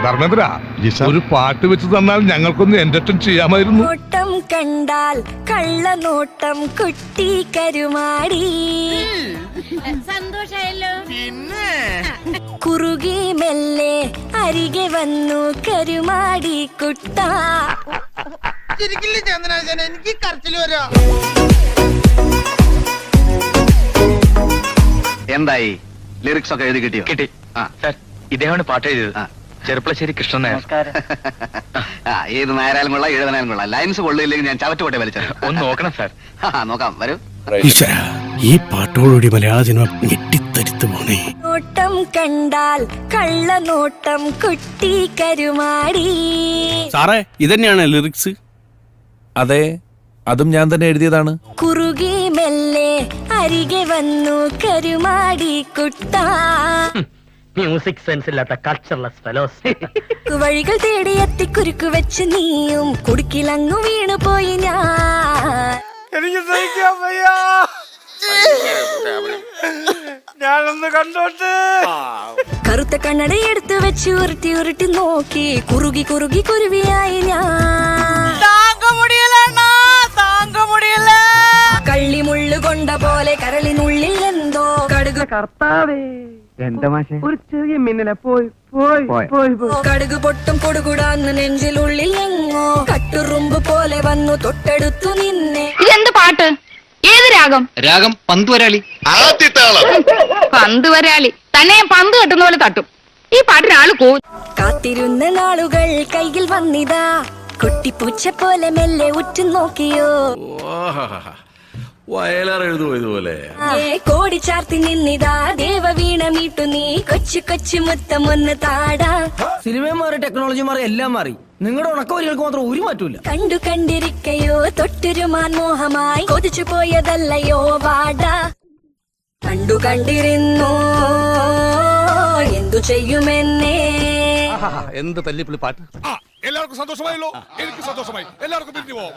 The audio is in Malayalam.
ധർമ്മേന്ദ്ര ഒരു പാട്ട് വെച്ച് തന്നാൽ ഞങ്ങൾക്കൊന്ന് എന്റർടൈൻ ചെയ്യാമായിരുന്നു. നോട്ടം കണ്ടാൽ കള്ളനോട്ടം കുട്ടി കരുമാടി സന്തോഷായല്ലോ. പിന്നെ കുറുകി മെല്ലെ അരികെ വന്നു കരുമാടി കുട്ട. ശരിക്കില്ല ചന്ദ്രനാശൻ, എനിക്ക് കരച്ചിൽ വരാ. എന്തായി? ലിറിക്സ് ഒക്കെ എഴുതി കിട്ടിയോ? കിട്ടി സാർ. ഇദ്ദേഹമാണ് പാട്ട് എഴുതിയത്. ചെറുപ്പളശ്ശേരി കൃഷ്ണൻ നായർ. ഏത് നായരായാലും കൊള്ളാം, എഴുതാനും കൊള്ളാം. ലൈൻസ് കൊള്ളില്ലെങ്കിൽ ഞാൻ ചവറ്റുകൊട്ടെ വലിച്ചത്. ഒന്ന് നോക്കണം സാർ. നോക്കാം, വരൂ. ഈ പാട്ടോടുകൂടി മലയാള സിനിമ ഞെട്ടിത്തരിത്തു പോണേ. നോട്ടം കണ്ടാൽ കള്ളനോട്ടം കുട്ടി കരുമാടി. സാറേ, ഇതന്നെയാണ് ലിറിക്സ്? അതെ, അതും ഞാൻ തന്നെ എഴുതിയതാണ്. കുറുകി മെല്ലെ അരികെ വന്നു കരുമാടി കുട്ട. മ്യൂസിക് സെൻസ് ഇല്ലാത്ത കൾച്ചർലെസ് ഫെലോസ്. വഴികൾ തേടിയെത്തി കുരുക്കു വെച്ച് നീയും കുടുക്കിലങ്ങു വീണു പോയി ഞാൻ. എനിക്ക് സഹിക്കാൻ വയ്യ. ഞാനൊന്ന് കണ്ടോട്ടെ. കറുത്ത കണ്ണട എടുത്തു വെച്ച് ഉരുട്ടി ഉരുട്ടി നോക്കി കുറുകി കുറുകി കുരുവിയായി ഞാൻ. താങ്ക മുടിയല്ല, താങ്ക മുടിയല്ല. കള്ളിമുള്ളു കൊണ്ട പോലെ കരളിനുള്ളിൽ എന്തോ കടുക്. കർത്താവേ, എന്താ മാഷെ? ഒരു ചെറിയ മിന്നല പോയി പോയി പോയി പോയി. കടുക് പൊട്ടും കൊടുകൂടാന്ന് നെഞ്ചിലുള്ളിൽ എങ്ങോ കട്ടുറുമ്പ് പോലെ വന്നു തൊട്ടടുത്തു നിന്നെ. ഇതെന്ത് പാട്ട്? ഏത് രാഗം? രാഗം പന്തുവരാളി. പന്തുവരാളി തന്നെ പന്ത് കെട്ടുന്ന പോലെ തട്ടും. ഈ പാട്ടിന് ആള് കോ. കാത്തിരുന്ന നാളുകൾ കൈയിൽ വന്നിതാ. കുട്ടിപ്പൂച്ച പോലെ മെല്ലെ ഉറ്റു നോക്കിയോ. വയലാർ എഴുതുമോ ഇതുപോലെ? കോടി ചാർത്തി നിന്നിതാ. ദേവവീണ മീട്ടു നീ കൊച്ചു കൊച്ചു മുത്തം ഒന്ന് താടാ. സിനിമയും മാറി, ടെക്നോളജി മാറി, എല്ലാം മാറി. നിങ്ങളുടെ ഉണക്കവരികൾക്ക് മാത്രം ഒരു മാറ്റൂല. കണ്ടു കണ്ടിരിക്കയോ തൊട്ടുരുമാൻ മോഹമായി കൊതിച്ചു പോയതല്ലയോ വാടാ. കണ്ടു കണ്ടിരുന്നു എന്തു ചെയ്യുമെന്നേ. എന്ത് തല്ലിപ്പുള്ളി പാട്ട്. എല്ലാവർക്കും സന്തോഷമായല്ലോ. എനിക്ക് സന്തോഷമായി. എല്ലാവർക്കും പിരിഞ്ഞു പോവാം.